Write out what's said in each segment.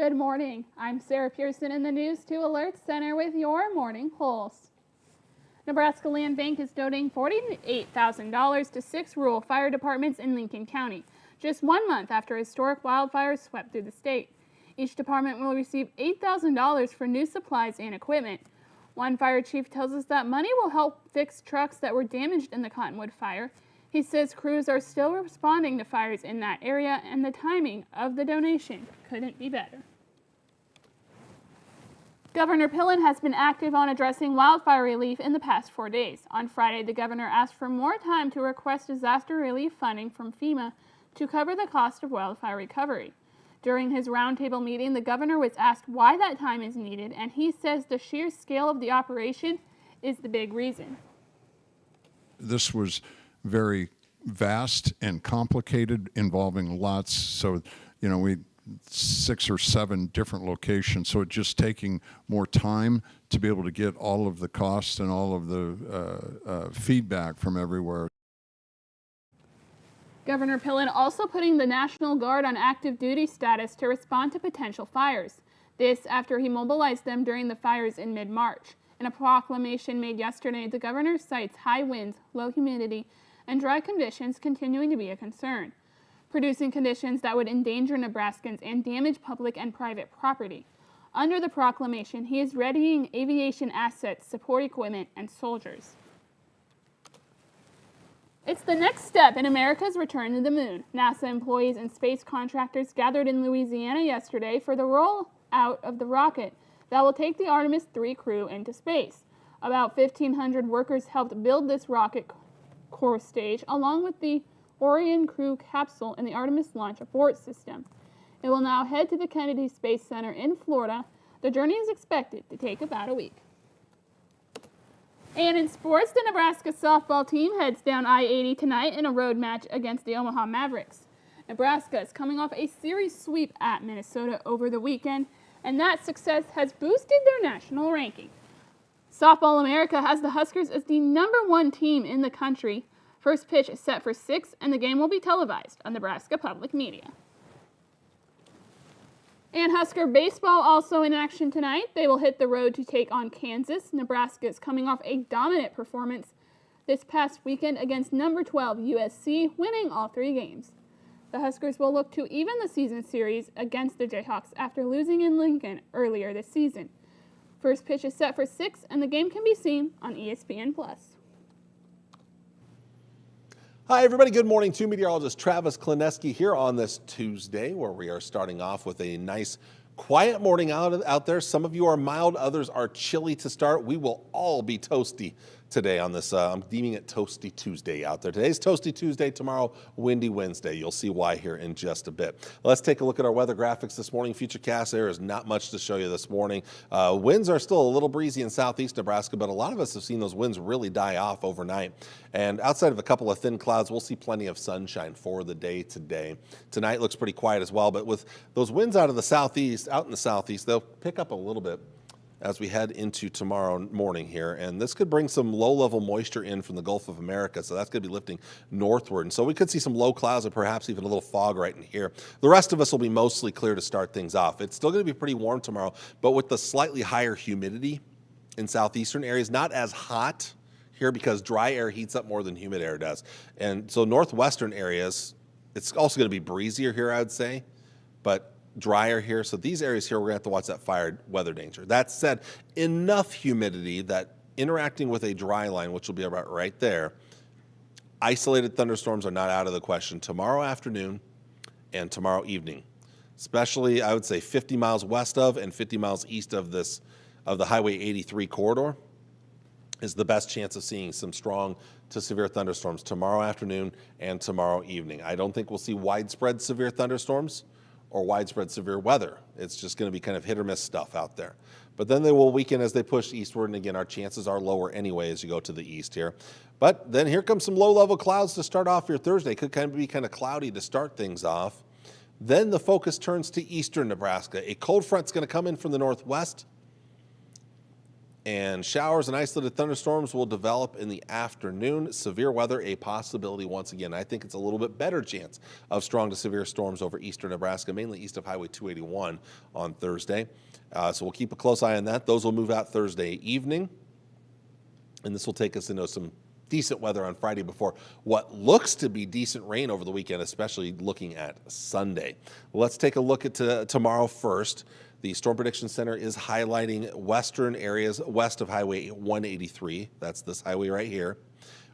Good morning. I'm Sarah Pearson in the News 2 Alert Center with your morning pulse. Nebraska Land Bank is donating $48,000 to 6 rural fire departments in Lincoln County, just 1 month after historic wildfires swept through the state. Each department will receive $8,000 for new supplies and equipment. One fire chief tells us that money will help fix trucks that were damaged in the Cottonwood fire. He says crews are still responding to fires in that area, and the timing of the donation couldn't be better. Governor Pillen has been active on addressing wildfire relief in the past 4 days. On Friday, the governor asked for more time to request disaster relief funding from FEMA to cover the cost of wildfire recovery. During his roundtable meeting, the governor was asked why that time is needed, and he says the sheer scale of the operation is the big reason. This was very vast and complicated, involving lots. So, we 6 or 7 different locations. So it's just taking more time to be able to get all of the costs and all of the feedback from everywhere. Governor Pillen also putting the National Guard on active duty status to respond to potential fires. This after he mobilized them during the fires in mid-March. In a proclamation made yesterday, the governor cites high winds, low humidity, and dry conditions continuing to be a concern, producing conditions that would endanger Nebraskans and damage public and private property. Under the proclamation, he is readying aviation assets, support equipment, and soldiers. It's the next step in America's return to the moon. NASA employees and space contractors gathered in Louisiana yesterday for the rollout of the rocket that will take the Artemis 3 crew into space. About 1,500 workers helped build this rocket core stage, along with the Orion crew capsule and the Artemis launch abort system. It will now head to the Kennedy Space Center in Florida. The journey is expected to take about a week. And in sports, the Nebraska softball team heads down I-80 tonight in a road match against the Omaha Mavericks. Nebraska is coming off a series sweep at Minnesota over the weekend, and that success has boosted their national ranking. Softball America has the Huskers as the #1 team in the country. First pitch is set for 6, and the game will be televised on Nebraska Public Media. And Husker baseball also in action tonight. They will hit the road to take on Kansas. Nebraska is coming off a dominant performance this past weekend against #12 USC, winning all 3 games. The Huskers will look to even the season series against the Jayhawks after losing in Lincoln earlier this season. First pitch is set for 6, and the game can be seen on ESPN+. Hi, everybody. Good morning to meteorologist Travis Klineski here on this Tuesday, where we are starting off with a nice, quiet morning out there. Some of you are mild, others are chilly to start. We will all be toasty today on this. I'm deeming it Toasty Tuesday out there. Today's Toasty Tuesday, tomorrow Windy Wednesday. You'll see why here in just a bit. Let's take a look at our weather graphics this morning. Futurecast, there is not much to show you this morning. Winds are still a little breezy in southeast Nebraska, but a lot of us have seen those winds really die off overnight. And outside of a couple of thin clouds, we'll see plenty of sunshine for the day today. Tonight looks pretty quiet as well, but with those winds out in the southeast, they'll pick up a little bit as we head into tomorrow morning here. And this could bring some low-level moisture in from the Gulf of America, so that's going to be lifting northward. And so we could see some low clouds and perhaps even a little fog right in here. The rest of us will be mostly clear to start things off. It's still going to be pretty warm tomorrow, but with the slightly higher humidity in southeastern areas, not as hot here because dry air heats up more than humid air does. And so northwestern areas, it's also going to be breezier here, I would say, but drier here. So these areas here, we're going to have to watch that fire weather danger. That said, enough humidity that interacting with a dry line, which will be about right there, isolated thunderstorms are not out of the question tomorrow afternoon and tomorrow evening. Especially, I would say 50 miles west of and 50 miles east of the Highway 83 corridor is the best chance of seeing some strong to severe thunderstorms tomorrow afternoon and tomorrow evening. I don't think we'll see widespread severe thunderstorms or widespread severe weather. It's just going to be kind of hit or miss stuff out there. But then they will weaken as they push eastward, and again, our chances are lower anyway as you go to the east here. But then here comes some low-level clouds to start off your Thursday. Could be kind of cloudy to start things off. Then the focus turns to eastern Nebraska. A cold front's going to come in from the northwest. And showers and isolated thunderstorms will develop in the afternoon. Severe weather, a possibility once again. I think it's a little bit better chance of strong to severe storms over eastern Nebraska, mainly east of Highway 281 on Thursday. So we'll keep a close eye on that. Those will move out Thursday evening. And this will take us into some decent weather on Friday before what looks to be decent rain over the weekend, especially looking at Sunday. Let's take a look at tomorrow first. The Storm Prediction Center is highlighting western areas west of Highway 183. That's this highway right here,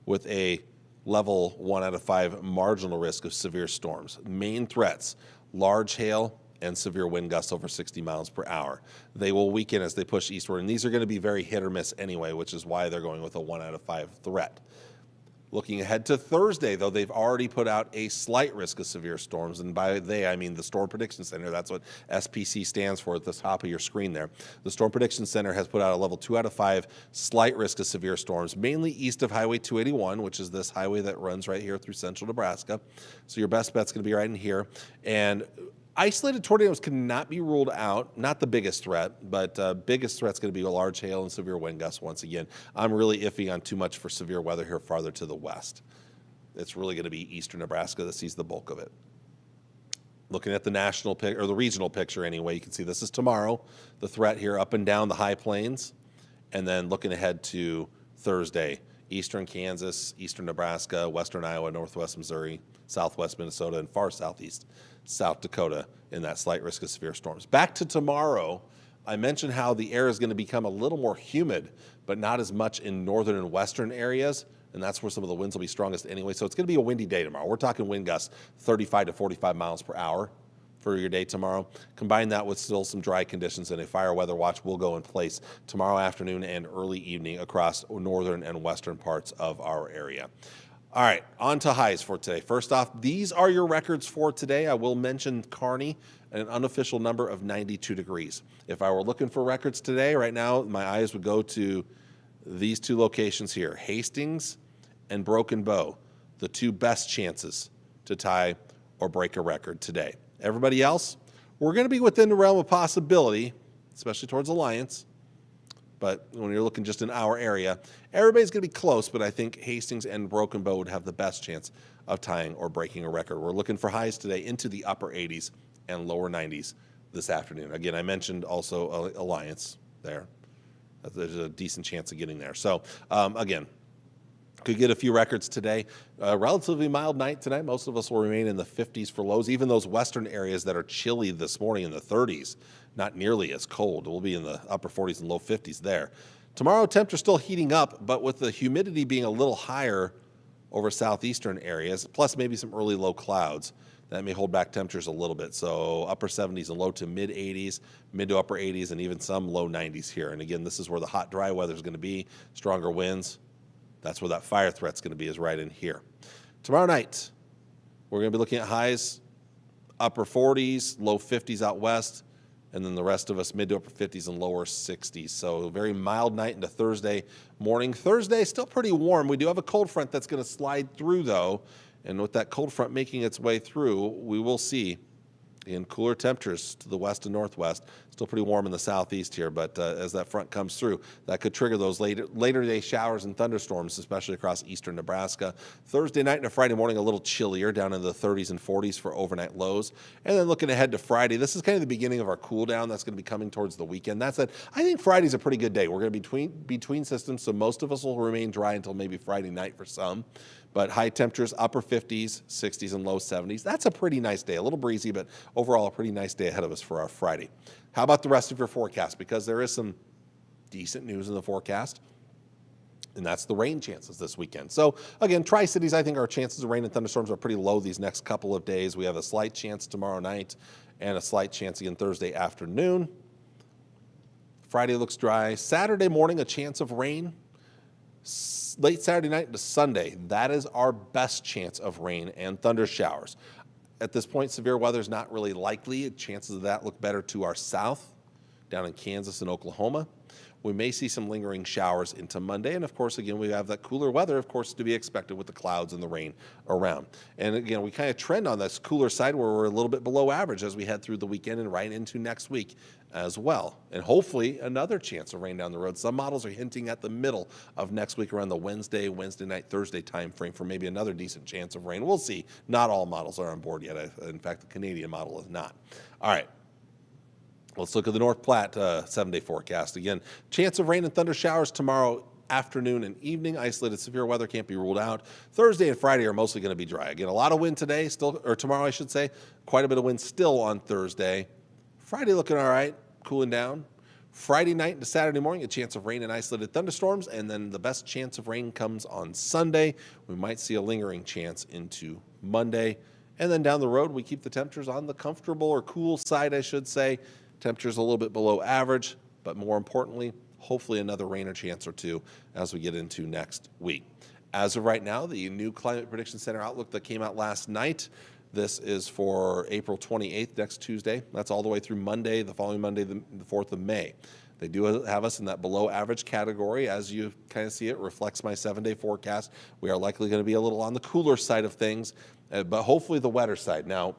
with a level 1 out of 5 marginal risk of severe storms. Main threats, large hail and severe wind gusts over 60 miles per hour. They will weaken as they push eastward, and these are going to be very hit or miss anyway, which is why they're going with a 1 out of 5 threat. Looking ahead to Thursday, though, they've already put out a slight risk of severe storms. And by they, I mean the Storm Prediction Center. That's what SPC stands for at the top of your screen there. The Storm Prediction Center has put out a level 2 out of 5 slight risk of severe storms, mainly east of Highway 281, which is this highway that runs right here through central Nebraska. So your best bet's going to be right in here. And isolated tornadoes cannot be ruled out, not the biggest threat, but biggest threat's going to be a large hail and severe wind gusts once again. I'm really iffy on too much for severe weather here farther to the west. It's really going to be eastern Nebraska that sees the bulk of it. Looking at the national or the regional picture anyway, you can see this is tomorrow, the threat here up and down the high plains, and then looking ahead to Thursday, eastern Kansas, eastern Nebraska, western Iowa, northwest Missouri, southwest Minnesota, and far southeast South Dakota in that slight risk of severe storms. Back to tomorrow, I mentioned how the air is going to become a little more humid, but not as much in northern and western areas, and that's where some of the winds will be strongest anyway. So it's going to be a windy day tomorrow. We're talking wind gusts 35 to 45 miles per hour for your day tomorrow. Combine that with still some dry conditions, and a fire weather watch will go in place tomorrow afternoon and early evening across northern and western parts of our area. All right, on to highs for today. First off, these are your records for today. I will mention Kearney, an unofficial number of 92 degrees. If I were looking for records today, right now, my eyes would go to these two locations here, Hastings and Broken Bow, the two best chances to tie or break a record today. Everybody else, we're going to be within the realm of possibility, especially towards Alliance. But when you're looking just in our area, everybody's going to be close, but I think Hastings and Broken Bow would have the best chance of tying or breaking a record. We're looking for highs today into the upper 80s and lower 90s this afternoon. Again, I mentioned also Alliance there. There's a decent chance of getting there. So, again, could get a few records today. Relatively mild night tonight. Most of us will remain in the 50s for lows. Even those western areas that are chilly this morning in the 30s, not nearly as cold. We'll be in the upper 40s and low 50s there. Tomorrow, temperatures still heating up, but with the humidity being a little higher over southeastern areas, plus maybe some early low clouds, that may hold back temperatures a little bit. So upper 70s and low to mid 80s, mid to upper 80s, and even some low 90s here. And again, this is where the hot, dry weather is going to be, stronger winds. That's where that fire threat's going to be, is right in here. Tomorrow night, we're going to be looking at highs, upper 40s, low 50s out west, and then the rest of us mid to upper 50s and lower 60s. So a very mild night into Thursday morning. Thursday, still pretty warm. We do have a cold front that's going to slide through, though. And with that cold front making its way through, we will see in cooler temperatures to the west and northwest. Still pretty warm in the southeast here, but as that front comes through, that could trigger those later day showers and thunderstorms, especially across eastern Nebraska. Thursday night and Friday morning, a little chillier, down in the 30s and 40s for overnight lows. And then looking ahead to Friday, this is kind of the beginning of our cool down. That's going to be coming towards the weekend. That said, I think Friday's a pretty good day. We're going to be between systems, so most of us will remain dry until maybe Friday night for some. But high temperatures, upper 50s, 60s, and low 70s. That's a pretty nice day. A little breezy, but overall a pretty nice day ahead of us for our Friday. How about the rest of your forecast? Because there is some decent news in the forecast, and that's the rain chances this weekend. So, again, Tri-Cities, I think our chances of rain and thunderstorms are pretty low these next couple of days. We have a slight chance tomorrow night and a slight chance again Thursday afternoon. Friday looks dry. Saturday morning, a chance of rain. Late Saturday night to Sunday, that is our best chance of rain and thunder showers. At this point, severe weather is not really likely. Chances of that look better to our south, down in Kansas and Oklahoma. We may see some lingering showers into Monday. And of course, again, we have that cooler weather, of course, to be expected with the clouds and the rain around. And again, we kind of trend on this cooler side where we're a little bit below average as we head through the weekend and right into next week as well. And hopefully another chance of rain down the road. Some models are hinting at the middle of next week around the Wednesday night, Thursday time frame for maybe another decent chance of rain. We'll see. Not all models are on board yet. In fact, the Canadian model is not. All right. Let's look at the North Platte 7-day forecast. Again, chance of rain and thunder showers tomorrow afternoon and evening. Isolated severe weather can't be ruled out. Thursday and Friday are mostly going to be dry. Again, a lot of wind today, or tomorrow, I should say. Quite a bit of wind still on Thursday. Friday looking all right, cooling down. Friday night into Saturday morning, a chance of rain and isolated thunderstorms, and then the best chance of rain comes on Sunday. We might see a lingering chance into Monday. And then down the road, we keep the temperatures on the comfortable or cool side, I should say. Temperatures a little bit below average, but more importantly, hopefully another rain or chance or two as we get into next week. As of right now, the new Climate Prediction Center outlook that came out last night, this is for April 28th, next Tuesday. That's all the way through Monday, the following Monday, the 4th of May. They do have us in that below average category. As you kind of see, it reflects my 7-day forecast. We are likely going to be a little on the cooler side of things, but hopefully the wetter side. Now,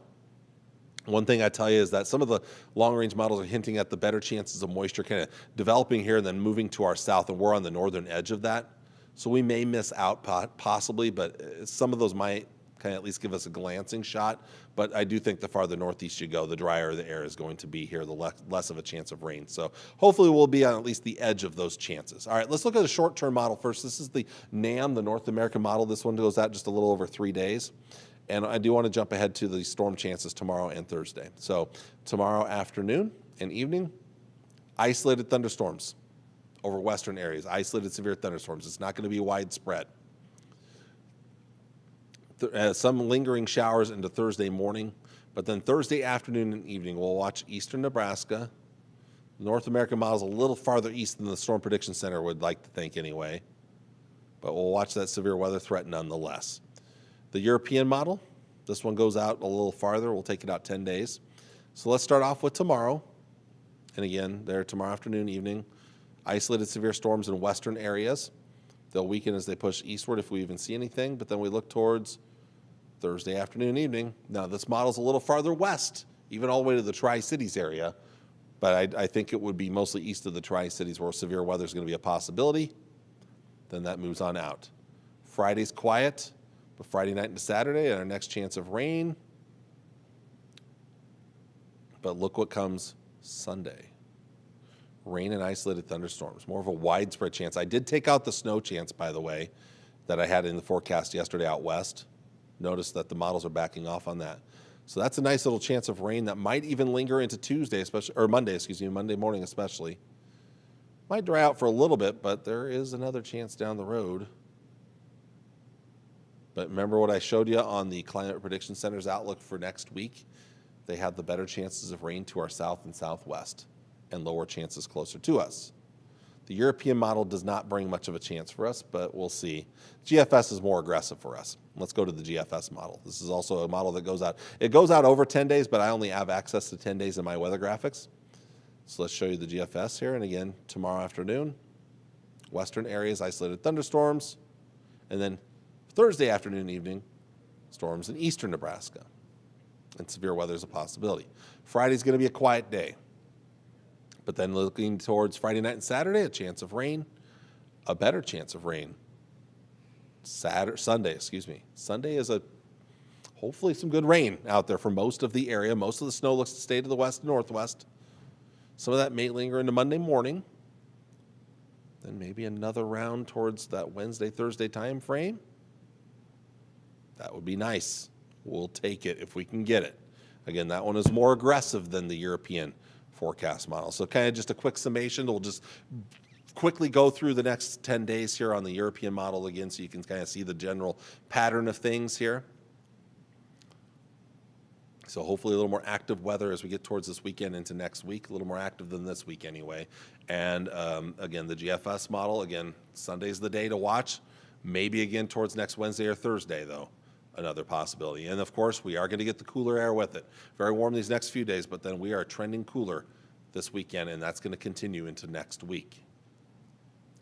one thing I tell you is that some of the long-range models are hinting at the better chances of moisture kind of developing here and then moving to our south, and we're on the northern edge of that. So we may miss out possibly, but some of those might kind of at least give us a glancing shot. But I do think the farther northeast you go, the drier the air is going to be here, the less of a chance of rain. So hopefully we'll be on at least the edge of those chances. All right, let's look at a short-term model first. This is the NAM, the North American model. This one goes out just a little over 3 days. And I do want to jump ahead to the storm chances tomorrow and Thursday. So tomorrow afternoon and evening, isolated thunderstorms over western areas, isolated severe thunderstorms. It's not going to be widespread. Some lingering showers into Thursday morning, but then Thursday afternoon and evening, we'll watch eastern Nebraska. The North American model is a little farther east than the Storm Prediction Center would like to think anyway, but we'll watch that severe weather threat nonetheless. The European model, this one goes out a little farther. We'll take it out 10 days. So let's start off with tomorrow. And again, there tomorrow afternoon, evening, isolated severe storms in western areas. They'll weaken as they push eastward if we even see anything, but then we look towards Thursday afternoon, evening. Now, this model's a little farther west, even all the way to the Tri-Cities area, but I think it would be mostly east of the Tri-Cities where severe weather is going to be a possibility. Then that moves on out. Friday's quiet, but Friday night into Saturday, and our next chance of rain. But look what comes Sunday. Rain and isolated thunderstorms, more of a widespread chance. I did take out the snow chance, by the way, that I had in the forecast yesterday out west. Notice that the models are backing off on that. So that's a nice little chance of rain that might even linger into Tuesday, especially, or Monday, excuse me, Monday morning especially. Might dry out for a little bit, but there is another chance down the road. But remember what I showed you on the Climate Prediction Center's outlook for next week? They have the better chances of rain to our south and southwest and lower chances closer to us. The European model does not bring much of a chance for us, but we'll see. GFS is more aggressive for us. Let's go to the GFS model. This is also a model that goes out. It goes out over 10 days, but I only have access to 10 days in my weather graphics. So let's show you the GFS here. And again, tomorrow afternoon, western areas, isolated thunderstorms. And then Thursday afternoon and evening, storms in eastern Nebraska. And severe weather is a possibility. Friday's going to be a quiet day. But then looking towards Friday night and Saturday, a chance of rain, a better chance of rain. Sunday is hopefully some good rain out there for most of the area. Most of the snow looks to stay to the west and northwest. Some of that may linger into Monday morning. Then maybe another round towards that Wednesday, Thursday time frame. That would be nice. We'll take it if we can get it. Again, that one is more aggressive than the European forecast model. So kind of just a quick summation. We'll just quickly go through the next 10 days here on the European model again so you can kind of see the general pattern of things here. So hopefully a little more active weather as we get towards this weekend into next week, a little more active than this week anyway. And again, the GFS model, again, Sunday's the day to watch. Maybe again towards next Wednesday or Thursday though. Another possibility. And of course, we are going to get the cooler air with it. Very warm these next few days, but then we are trending cooler this weekend, and that's going to continue into next week.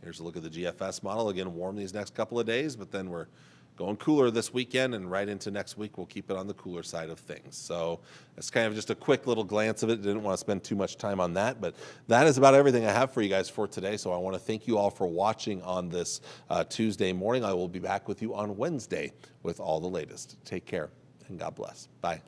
Here's a look at the GFS model. Again, warm these next couple of days, but then we're going cooler this weekend and right into next week. We'll keep it on the cooler side of things. So it's kind of just a quick little glance of it. Didn't want to spend too much time on that, but that is about everything I have for you guys for today. So I want to thank you all for watching on this Tuesday morning. I will be back with you on Wednesday with all the latest. Take care and God bless. Bye.